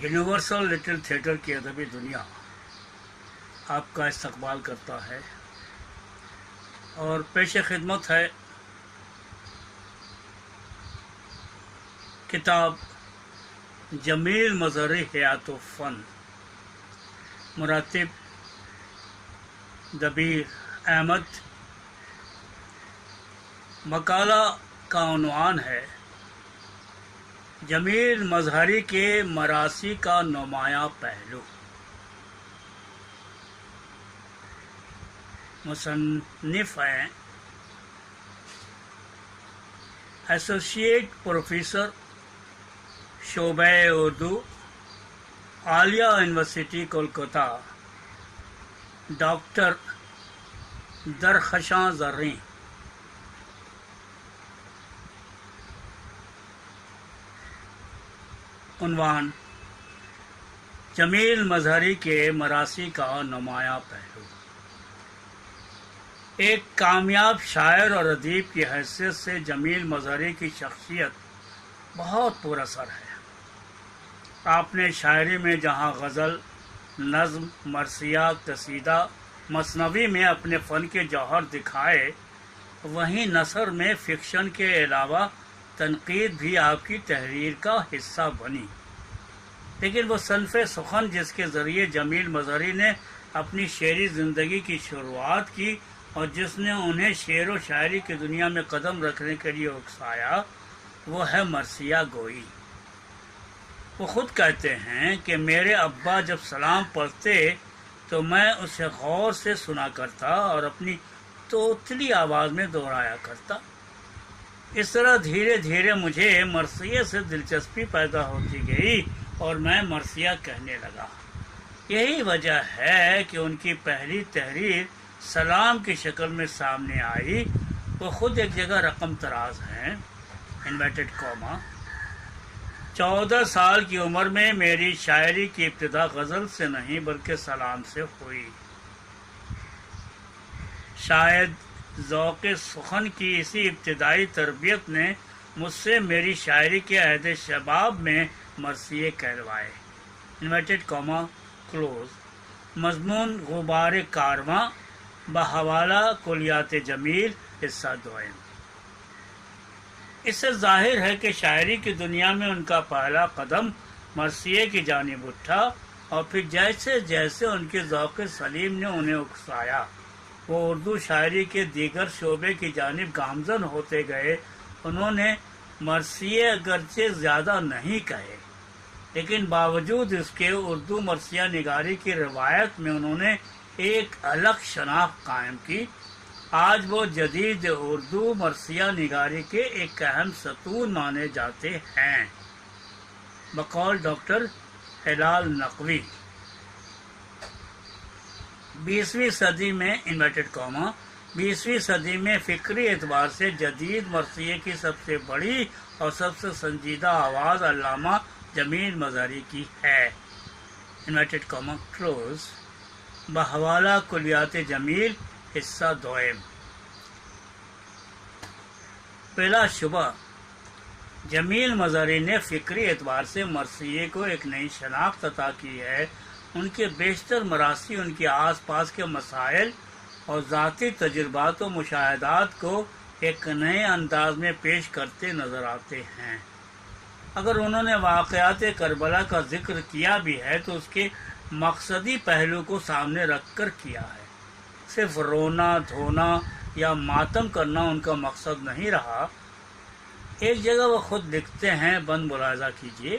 Universal little theatre کی ادبی دنیا آپ کا استقبال کرتا ہے اور پیش خدمت ہے کتاب جمیل مظہری حیات و فن، مراتب دبیر احمد۔ مقالہ کا عنوان ہے جمیل مظہری کے مراثی کا نمایاں پہلو۔ مصنف ہیں ایسوسیٹ پروفیسر شعبہ اردو، عالیہ یونیورسٹی کولکتہ، ڈاکٹر درخشاں زریں۔ عنوان: جمیل مظہری کے مراثی کا نمایاں پہلو۔ ایک کامیاب شاعر اور ادیب کی حیثیت سے جمیل مظہری کی شخصیت بہت پر اثر ہے۔ آپ نے شاعری میں جہاں غزل، نظم، مرثیہ، قصیدہ، مثنوی میں اپنے فن کے جوہر دکھائے، وہیں نثر میں فکشن کے علاوہ تنقید بھی آپ کی تحریر کا حصہ بنی۔ لیکن وہ صنف سخن جس کے ذریعے جمیل مظہری نے اپنی شعری زندگی کی شروعات کی اور جس نے انہیں شعر و شاعری کی دنیا میں قدم رکھنے کے لیے اکسایا، وہ ہے مرثیہ گوئی۔ وہ خود کہتے ہیں کہ میرے ابا جب سلام پڑھتے تو میں اسے غور سے سنا کرتا اور اپنی توتلی آواز میں دہرایا کرتا۔ اس طرح دھیرے دھیرے مجھے مرثیے سے دلچسپی پیدا ہوتی گئی اور میں مرثیہ کہنے لگا۔ یہی وجہ ہے کہ ان کی پہلی تحریر سلام کی شکل میں سامنے آئی۔ وہ خود ایک جگہ رقم تراز ہیں، انورٹڈ کاما۔ 14 سال کی عمر میں میری شاعری کی ابتدا غزل سے نہیں بلکہ سلام سے ہوئی۔ شاید ذوق سخن کی اسی ابتدائی تربیت نے مجھ سے میری شاعری کے عہد شباب میں مرثیے کہلوائے۔ Inverted comma close. مضمون: غبار کارواں، بحوالہ کلیات جمیل، حصہ دوم۔ اس سے ظاہر ہے کہ شاعری کی دنیا میں ان کا پہلا قدم مرثیے کی جانب اٹھا اور پھر جیسے جیسے ان کے ذوق سلیم نے انہیں اکسایا، وہ اردو شاعری کے دیگر شعبے کی جانب گامزن ہوتے گئے۔ انہوں نے مرثیے اگرچہ زیادہ نہیں کہے، لیکن باوجود اس کے اردو مرثیہ نگاری کی روایت میں انہوں نے ایک الگ شناخت قائم کی۔ آج وہ جدید اردو مرثیہ نگاری کے ایک اہم ستون مانے جاتے ہیں۔ بقول ڈاکٹر ہلال نقوی، 20ویں صدی میں انورٹڈ کاما 20ویں صدی میں فکری اعتبار سے جدید مرثیے کی سب سے بڑی اور سب سے سنجیدہ آواز علامہ جمیل مظہری کی ہے۔ Inverted comma close. بحوالہ کلیات جمیل، حصہ دوم۔ بلا شبہ جمیل مظہری نے فکری اعتبار سے مرثیے کو ایک نئی شناخت عطا کی ہے۔ ان کے بیشتر مراثی ان کے آس پاس کے مسائل اور ذاتی تجربات و مشاہدات کو ایک نئے انداز میں پیش کرتے نظر آتے ہیں۔ اگر انہوں نے واقعات کربلا کا ذکر کیا بھی ہے تو اس کے مقصدی پہلو کو سامنے رکھ کر کیا ہے۔ صرف رونا دھونا یا ماتم کرنا ان کا مقصد نہیں رہا۔ ایک جگہ وہ خود لکھتے ہیں، بند ملاحظہ کیجیے: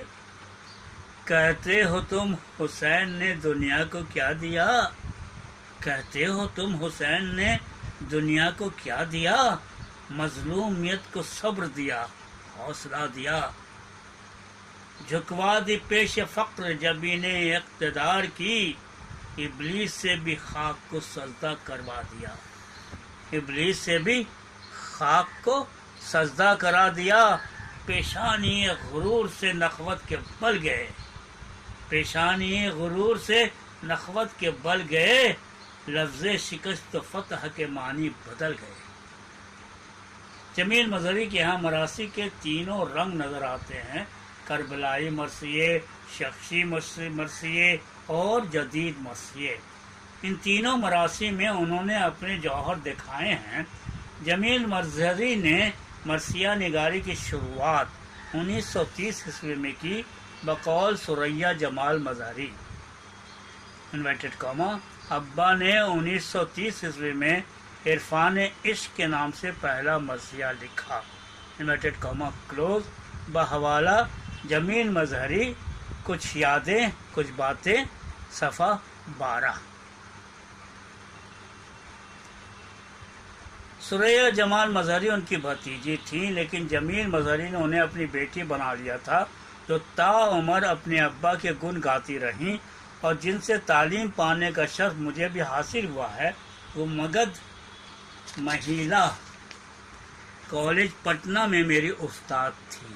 کہتے ہو تم حسین نے دنیا کو کیا دیا؟ کہتے ہو تم حسین نے دنیا کو کیا دیا؟ مظلومیت کو صبر دیا، حوصلہ دیا، جھکوا دی پیش فقر جبین اقتدار کی، ابلیس سے بھی خاک کو سجدہ کروا دیا، ابلیس سے بھی خاک کو سجدہ کرا دیا۔ پیشانی غرور سے نخوت کے بل گئے، پیشانی غرور سے نخوت کے بل گئے، لفظ شکست و فتح کے معنی بدل گئے۔ جمیل مظہری کے ہاں مراثی کے تینوں رنگ نظر آتے ہیں: کربلائی مرثیے، شخصی مرثیے اور جدید مرثیے۔ ان تینوں مراثی میں انہوں نے اپنے جوہر دکھائے ہیں۔ جمیل مظہری نے مرثیہ نگاری کی شروعات 1930 عیسوی میں کی بقول ثریا جمال مظہری انورٹڈ کاما۔ ابا نے 1930 عیسوی میں عرفان عشق کے نام سے پہلا مرثیہ لکھا انورٹڈ کاما کلوز بحوالہ جمیل مظہری، کچھ یادیں کچھ باتیں، صفحہ 12۔ ثریا جمال مظہری ان کی بھتیجی تھیں، لیکن جمیل مظہری نے انہیں اپنی بیٹی بنا لیا تھا، جو تاعمر اپنے ابا کے گن گاتی رہیں اور جن سے تعلیم پانے کا شرف مجھے بھی حاصل ہوا ہے۔ وہ مگدھ مہیلا کالج پٹنہ میں میری استاد تھی۔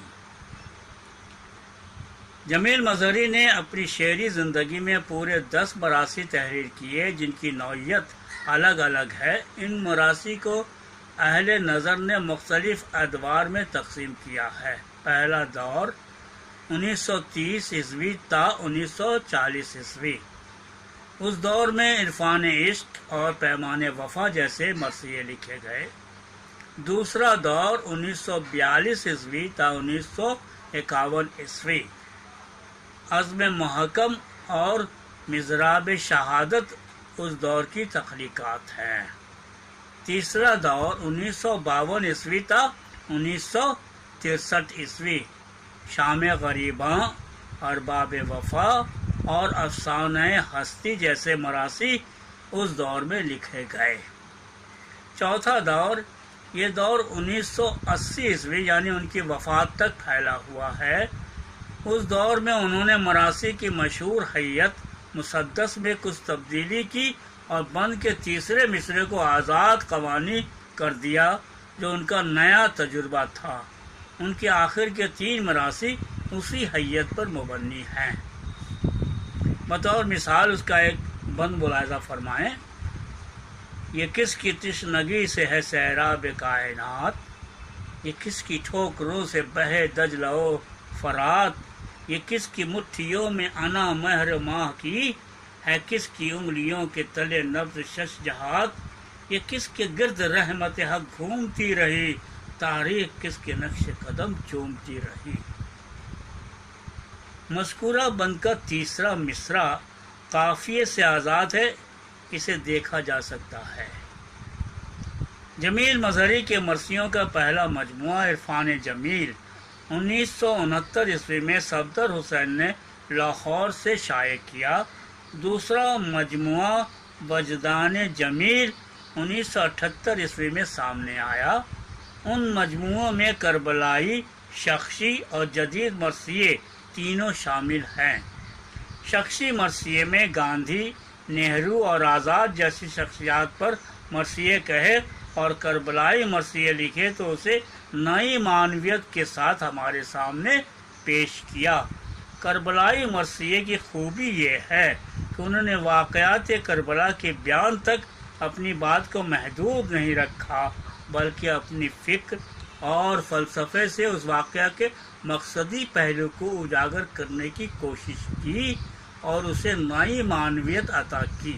جمیل مظہری نے اپنی شعری زندگی میں پورے 10 مراثی تحریر کیے، جن کی نوعیت الگ الگ ہے۔ ان مراثی کو اہل نظر نے مختلف ادوار میں تقسیم کیا ہے۔ پہلا دور 1930 عیسوی تا 1940 عیسوی، اس دور میں عرفان عشق اور پیمان وفا جیسے مرثیے لکھے گئے۔ دوسرا دور 1942 عیسوی تا 1951 عیسوی، عزم محکم اور مضراب شہادت اس دور کی تخلیقات ہیں۔ تیسرا دور 1952 عیسوی تا 1963 عیسوی، شام غریباں، ارباب وفا اور افسانہ ہستی جیسے مراثی اس دور میں لکھے گئے۔ چوتھا دور، یہ دور 1980 عیسوی یعنی ان کی وفات تک پھیلا ہوا ہے۔ اس دور میں انہوں نے مراثی کی مشہور حیت مسدس میں کچھ تبدیلی کی اور بند کے تیسرے مصرعے کو آزاد قوانی کر دیا، جو ان کا نیا تجربہ تھا۔ ان کے آخر کے 3 مراثی اسی حیت پر مبنی ہیں۔ بطور مثال اس کا ایک بند ملاحظہ فرمائیں۔ یہ کس کی تشنگی سے ہے سیراب کائنات، یہ کس کی ٹھوکروں سے بہے دجلہ و فرات، یہ کس کی مٹھیوں میں انا مہر ماہ کی، ہے کس کی انگلیوں کے تلے نبض شش جہات، یہ کس کے گرد رحمت حق گھومتی رہی، تاریخ کس کے نقش قدم چومتی رہی۔ مذکورہ بند کا تیسرا مصرع قافیے سے آزاد ہے، اسے دیکھا جا سکتا ہے۔ جمیل مظہری کے مرثیوں کا پہلا مجموعہ عرفان جمیل 1969 عیسوی میں صفدر حسین نے لاہور سے شائع کیا۔ دوسرا مجموعہ وجدان جمیل 1978 عیسوی میں سامنے آیا۔ ان مجموعوں میں کربلائی، شخصی اور جدید مرثیے تینوں شامل ہیں۔ شخصی مرثیے میں گاندھی، نہرو اور آزاد جیسی شخصیات پر مرثیے کہے اور کربلائی مرثیے لکھے تو اسے نئی معنویت کے ساتھ ہمارے سامنے پیش کیا۔ کربلائی مرثیے کی خوبی یہ ہے کہ انہوں نے واقعات کربلا کے بیان تک اپنی بات کو محدود نہیں رکھا، بلکہ اپنی فکر اور فلسفے سے اس واقعہ کے مقصدی پہلو کو اجاگر کرنے کی کوشش کی اور اسے نئی معنویت عطا کی۔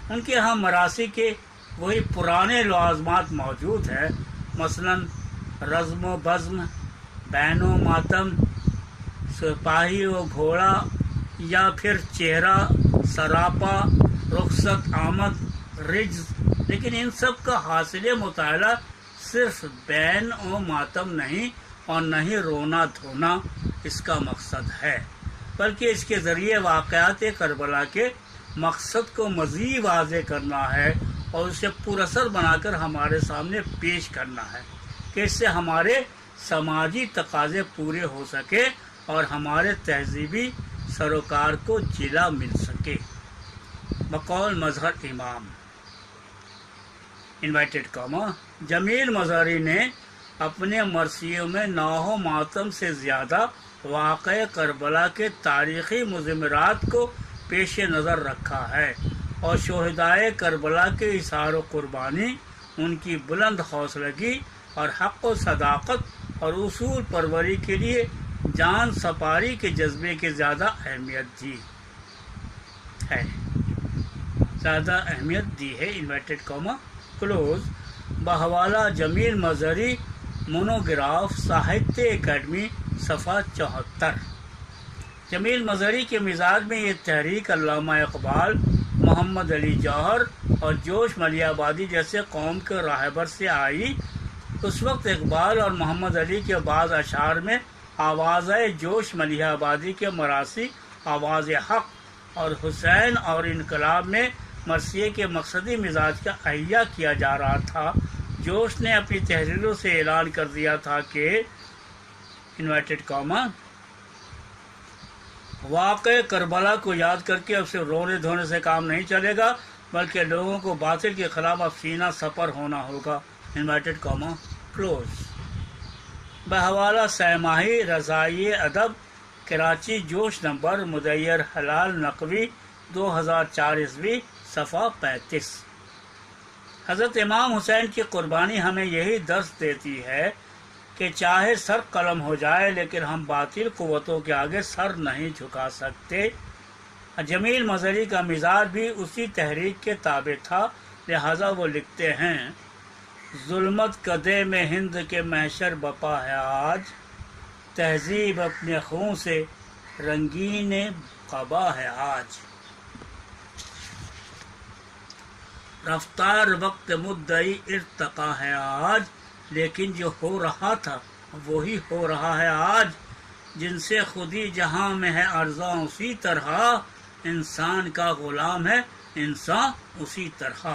ان کے ہاں مراثی کے وہی پرانے لوازمات موجود ہیں، مثلا رزم و بزم، بین و ماتم، سپاہی و گھوڑا، یا پھر چہرہ، سراپا، رخصت آمد، رجز۔ لیکن ان سب کا حاصل مطالعہ صرف بین و ماتم نہیں اور نہ ہی رونا دھونا اس کا مقصد ہے، بلکہ اس کے ذریعے واقعات کربلا کے مقصد کو مزید واضح کرنا ہے اور اسے پراثر بنا کر ہمارے سامنے پیش کرنا ہے کہ اس سے ہمارے سماجی تقاضے پورے ہو سکے اور ہمارے تہذیبی سروکار کو جلا مل سکے۔ بقول مظہر امام انورٹڈ کاما، جمیل مظہری نے اپنے مرثیوں میں نوح و ماتم سے زیادہ واقع کربلا کے تاریخی مضمرات کو پیش نظر رکھا ہے اور شہدائے کربلا کے اظہار و قربانی، ان کی بلند حوصلگی اور حق و صداقت اور اصول پروری کے لیے جان سپاری کے جذبے کی زیادہ اہمیت دی ہے انورٹڈ کاما کلوز بحوالہ جمیل مظہری مونوگراف ساہتیہ اکیڈمی صفحہ 74۔ جمیل مظہری کے مزاج میں یہ تحریک علامہ اقبال، محمد علی جوہر اور جوش ملیح آبادی جیسے قوم کے راہبر سے آئی۔ اس وقت اقبال اور محمد علی کے بعض اشعار میں آواز جوش ملیح آبادی کے مراثی آواز حق اور حسین اور انقلاب میں مرثیے کے مقصدی مزاج کا احیا کیا جا رہا تھا۔ جوش نے اپنی تحریروں سے اعلان کر دیا تھا کہ انورٹڈ کاما واقع کربلا کو یاد کر کے اب صرف رونے دھونے سے کام نہیں چلے گا، بلکہ لوگوں کو باطل کے خلاف اب سینہ سپر ہونا ہوگا، انورٹڈ کاما کلوز۔ بحوالہ سہ ماہی رضائی ادب کراچی جوش نمبر مدیر حلال نقوی 2004 صفحہ 35۔ حضرت امام حسین کی قربانی ہمیں یہی درس دیتی ہے کہ چاہے سر قلم ہو جائے لیکن ہم باطل قوتوں کے آگے سر نہیں جھکا سکتے۔ جمیل مظہری کا مزاج بھی اسی تحریک کے تابع تھا، لہذا وہ لکھتے ہیں: ظلمت کدے میں ہند کے محشر بپا ہے آج، تہذیب اپنے خون سے رنگین قبا ہے آج۔ رفتار وقت مدعی ارتقا ہے آج، لیکن جو ہو رہا تھا وہی ہو رہا ہے آج۔ جن سے خودی جہاں میں ہے ارزاں اسی طرح، انسان کا غلام ہے انسان اسی طرح۔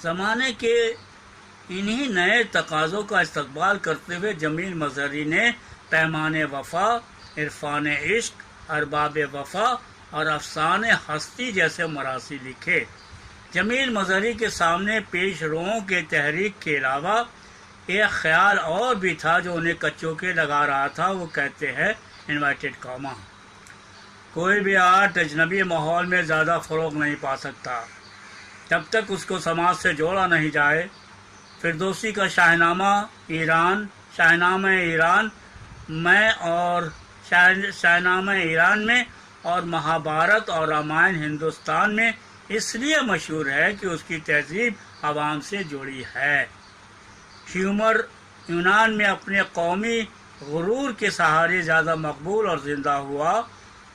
زمانے کے انہی نئے تقاضوں کا استقبال کرتے ہوئے جمیل مظہری نے پیمان وفا، عرفان عشق، ارباب وفا اور افسانہ ہستی جیسے مراثی لکھے۔ جمیل مظہری کے سامنے پیش روؤں کے تحریک کے علاوہ ایک خیال اور بھی تھا جو انہیں کچوں کے لگا رہا تھا۔ وہ کہتے ہیں انورٹڈ کاما کوئی بھی آرٹ اجنبی ماحول میں زیادہ فروغ نہیں پا سکتا جب تک اس کو سماج سے جوڑا نہیں جائے۔ فردوسی کا شاہنامہ ایران میں اور مہابھارت اور رامائن ہندوستان میں اس لیے مشہور ہے کہ اس کی تہذیب عوام سے جڑی ہے۔ ہیومر یونان میں اپنے قومی غرور کے سہارے زیادہ مقبول اور زندہ ہوا۔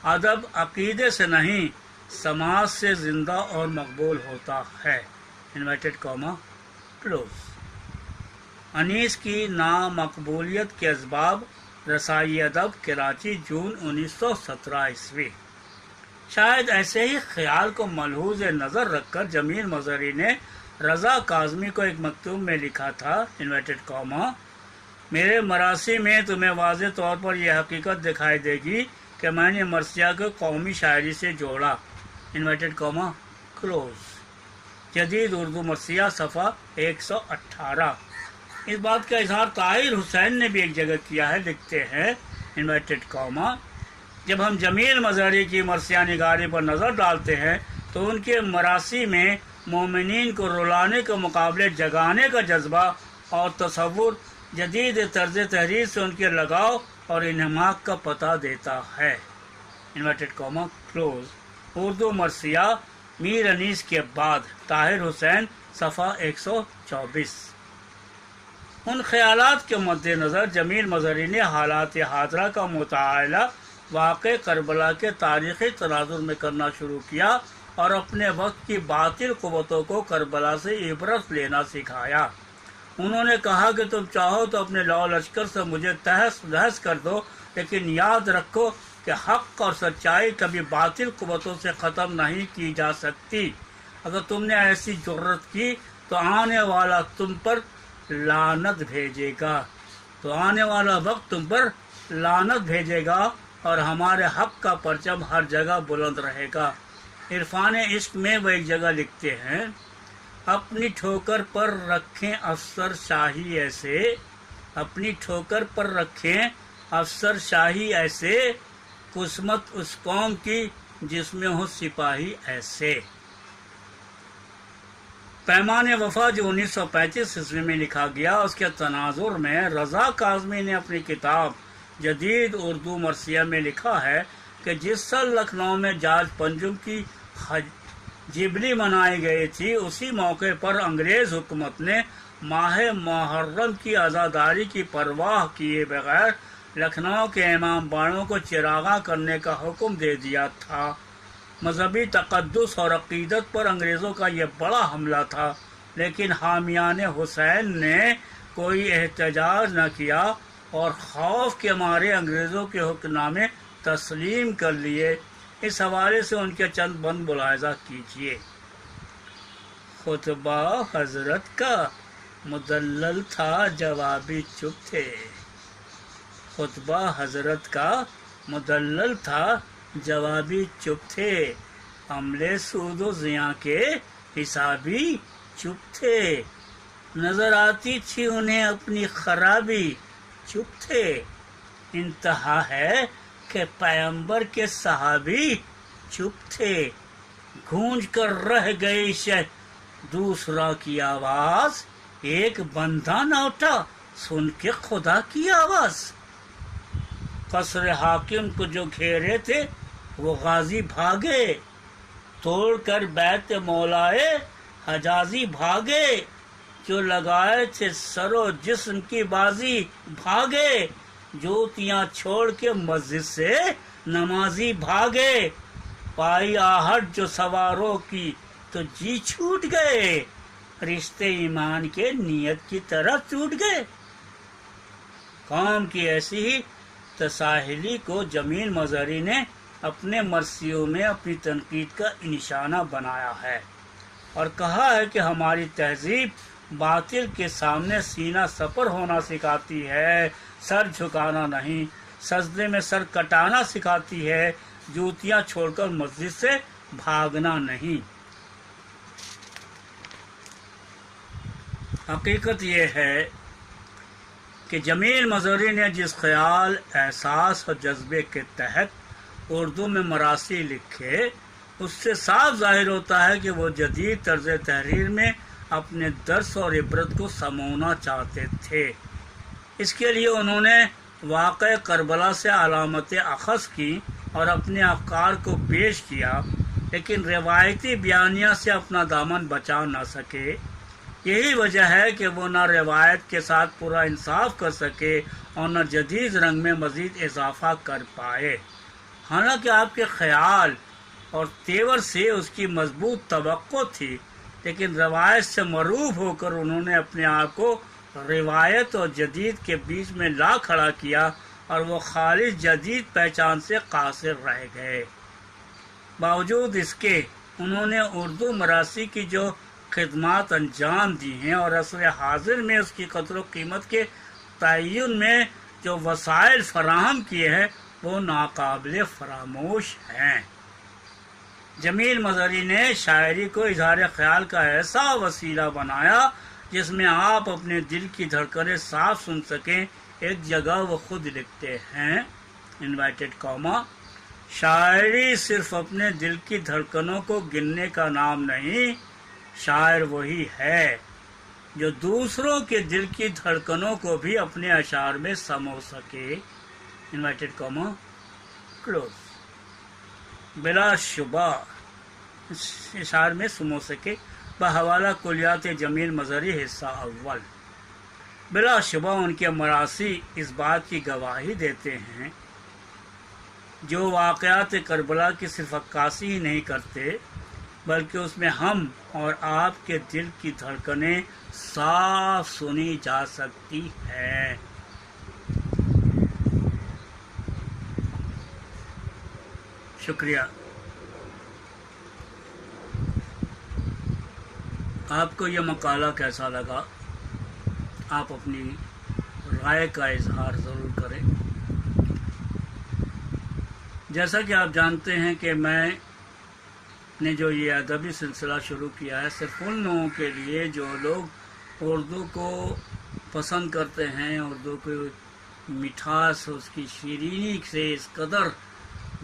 ادب عقیدے سے نہیں سماج سے زندہ اور مقبول ہوتا ہے، انورٹڈ کاما کلوز۔ انیس کی نامقبولیت کے اسباب رسائی ادب کراچی جون 1917۔ شاید ایسے ہی خیال کو ملحوظ نظر رکھ کر جمیل مظہری نے رضا کاظمی کو ایک مکتوب میں لکھا تھا، انورٹڈ کاما میرے مراثی میں تمہیں واضح طور پر یہ حقیقت دکھائی دے گی کہ میں نے مرثیہ کو قومی شاعری سے جوڑا، انورٹڈ کاما کلوز۔ جدید اردو مرثیہ صفحہ 118۔ اس بات کا اظہار طاہر حسین نے بھی ایک جگہ کیا ہے، لکھتے ہیں انورٹڈ کاما جب ہم جمیل مظہری کی مرثیہ نگاری پر نظر ڈالتے ہیں تو ان کے مراثی میں مومنین کو رلانے کے مقابلے جگانے کا جذبہ اور تصور جدید طرز تحریر سے ان کے لگاؤ اور انہماک کا پتہ دیتا ہے، انورٹڈ کاما کلوز۔ اردو مرثیہ میر انیس کے بعد طاہر حسین صفحہ 124۔ ان خیالات کے مد نظر جمیل مظہری نے حالات حاضرہ کا مطالعہ واقع کربلا کے تاریخی تناظر میں کرنا شروع کیا اور اپنے وقت کی باطل قوتوں کو کربلا سے عبرت لینا سکھایا۔ انہوں نے کہا کہ تم چاہو تو اپنے لو لشکر سے مجھے تہس نہس کر دو، لیکن یاد رکھو کہ حق اور سچائی کبھی باطل قوتوں سے ختم نہیں کی جا سکتی۔ اگر تم نے ایسی جرت کی تو آنے والا تم پر لعنت بھیجے گا اور ہمارے حق کا پرچم ہر جگہ بلند رہے گا۔ عرفان عشق میں وہ ایک جگہ لکھتے ہیں: اپنی ٹھوکر پر رکھیں افسر شاہی ایسے، اپنی ٹھوکر پر رکھیں افسر شاہی ایسے، قسمت اس قوم کی جس میں ہو سپاہی ایسے۔ پیمان وفا جو 1935 میں لکھا گیا، اس کے تناظر میں رضا کاظمی نے اپنی کتاب جدید اردو مرثیہ میں لکھا ہے کہ جس سال لکھنؤ میں جارج پنجم کی جبلی منائی گئی تھی، اسی موقع پر انگریز حکومت نے ماہ محرم کی عزاداری کی پرواہ کیے بغیر لکھنؤ کے امام باڑوں کو چراغاں کرنے کا حکم دے دیا تھا۔ مذہبی تقدس اور عقیدت پر انگریزوں کا یہ بڑا حملہ تھا، لیکن حامیان حسین نے کوئی احتجاج نہ کیا اور خوف کے مارے انگریزوں کے حکم نامے تسلیم کر لیے۔ اس حوالے سے ان کے چند بند ملاحظہ کیجیے۔ خطبہ حضرت کا مدلل تھا، جوابی چپ تھے۔ خطبہ حضرت کا مدلل تھا، جوابی چپ تھے۔ عملے سود و زیاں کے حسابی چپ تھے۔ نظر آتی تھی انہیں اپنی خرابی، چپ تھے۔ انتہا ہے کہ پیغمبر کے صحابی چپ تھے۔ گونج کر رہ گئی دوسرا کی آواز، ایک بندہ نہ اٹھا سن کے خدا کی آواز۔ قصر حاکم کو جو گھیرے تھے وہ غازی بھاگے، توڑ کر بیت مولائے حجازی بھاگے، جو لگائے تھے سر و جسم کی بازی بھاگے، جوتیاں چھوڑ کے مسجد سے نمازی بھاگے، پائی آہٹ جو سواروں کی تو جی چھوٹ گئے، رشتے ایمان کے نیت کی طرح ٹوٹ گئے۔ قوم کی ایسی ہی تساہلی کو جمیل مظہری نے اپنے مرثیوں میں اپنی تنقید کا نشانہ بنایا ہے اور کہا ہے کہ ہماری تہذیب باطل کے سامنے سینہ سپر ہونا سکھاتی ہے، سر جھکانا نہیں، سجدے میں سر کٹانا سکھاتی ہے، جوتیاں چھوڑ کر مسجد سے بھاگنا نہیں۔ حقیقت یہ ہے کہ جمیل مظہری نے جس خیال، احساس اور جذبے کے تحت اردو میں مراثی لکھے، اس سے صاف ظاہر ہوتا ہے کہ وہ جدید طرز تحریر میں اپنے درس اور عبرت کو سمونا چاہتے تھے۔ اس کے لیے انہوں نے واقع کربلا سے علامت اخذ کی اور اپنے افکار کو پیش کیا، لیکن روایتی بیانیہ سے اپنا دامن بچا نہ سکے۔ یہی وجہ ہے کہ وہ نہ روایت کے ساتھ پورا انصاف کر سکے اور نہ جدید رنگ میں مزید اضافہ کر پائے۔ حالانکہ آپ کے خیال اور تیور سے اس کی مضبوط توقع تھی، لیکن روایت سے مروب ہو کر انہوں نے اپنے آپ کو روایت اور جدید کے بیچ میں لا کھڑا کیا اور وہ خالص جدید پہچان سے قاصر رہ گئے۔ باوجود اس کے انہوں نے اردو مراثی کی جو خدمات انجام دی ہیں اور عصر حاضر میں اس کی قدر و قیمت کے تعین میں جو وسائل فراہم کیے ہیں، وہ ناقابل فراموش ہیں۔ جمیل مظہری نے شاعری کو اظہار خیال کا ایسا وسیلہ بنایا جس میں آپ اپنے دل کی دھڑکنیں صاف سن سکیں۔ ایک جگہ وہ خود لکھتے ہیں انوائٹڈ کاما، شاعری صرف اپنے دل کی دھڑکنوں کو گننے کا نام نہیں، شاعر وہی ہے جو دوسروں کے دل کی دھڑکنوں کو بھی اپنے اشعار میں سمو سکے۔ Inverted comma close. بلا شبہ اشعار میں سمو سکے، بحوالہ کلیات جمیل مظہری حصہ اول۔ بلا شبہ ان کے مراثی اس بات کی گواہی دیتے ہیں جو واقعات کربلا کی صرف عکاسی ہی نہیں کرتے، بلکہ اس میں ہم اور آپ کے دل کی دھڑکنیں صاف سنی جا سکتی ہیں۔ شکریہ۔ آپ کو یہ مقالہ کیسا لگا؟ آپ اپنی رائے کا اظہار ضرور کریں۔ جیسا کہ آپ جانتے ہیں کہ میں نے جو یہ ادبی سلسلہ شروع کیا ہے صرف ان لوگوں کے لیے جو لوگ اردو کو پسند کرتے ہیں، اردو کی مٹھاس، اس کی شیرینی سے اس قدر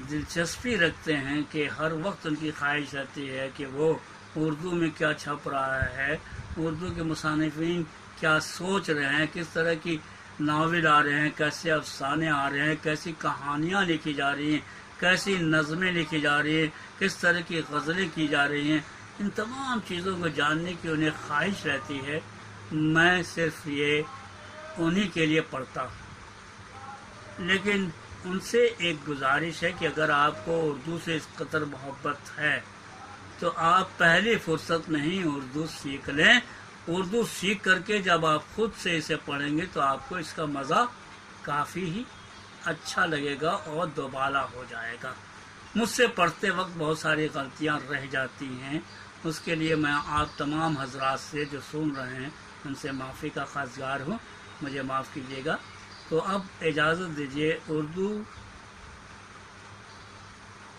دلچسپی رکھتے ہیں کہ ہر وقت ان کی خواہش رہتی ہے کہ وہ اردو میں کیا چھپ رہا ہے، اردو کے مصنفین کیا سوچ رہے ہیں، کس طرح کی ناول آ رہے ہیں، کیسے افسانے آ رہے ہیں، کیسی کہانیاں لکھی جا رہی ہیں، کیسی نظمیں لکھی جا رہی ہیں، کس طرح کی غزلیں کی جا رہی ہیں، ان تمام چیزوں کو جاننے کی انہیں خواہش رہتی ہے۔ میں صرف یہ انہی کے لیے پڑھتا ہوں، لیکن ان سے ایک گزارش ہے کہ اگر آپ کو اردو سے اس قدر محبت ہے تو آپ پہلی فرصت میں ہی اردو سیکھ لیں۔ اردو سیکھ کر کے جب آپ خود سے اسے پڑھیں گے تو آپ کو اس کا مزہ کافی ہی اچھا لگے گا اور دوبالا ہو جائے گا۔ مجھ سے پڑھتے وقت بہت ساری غلطیاں رہ جاتی ہیں، اس کے لیے میں آپ تمام حضرات سے جو سن رہے ہیں ان سے معافی کا خواہشگار ہوں، مجھے معاف کیجیے گا۔ تو اب اجازت دیجیے، اردو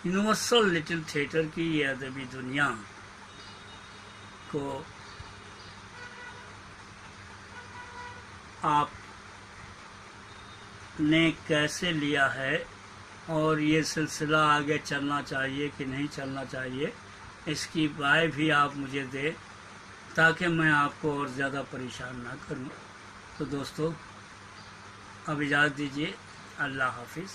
یونیورسل لٹل تھیٹر کی یہ ادبی دنیا کو آپ نے کیسے لیا ہے اور یہ سلسلہ آگے چلنا چاہیے کہ نہیں چلنا چاہیے، اس کی رائے بھی آپ مجھے دیں تاکہ میں آپ کو اور زیادہ پریشان نہ کروں۔ تو دوستو اب اجازت دیجیے، اللہ حافظ۔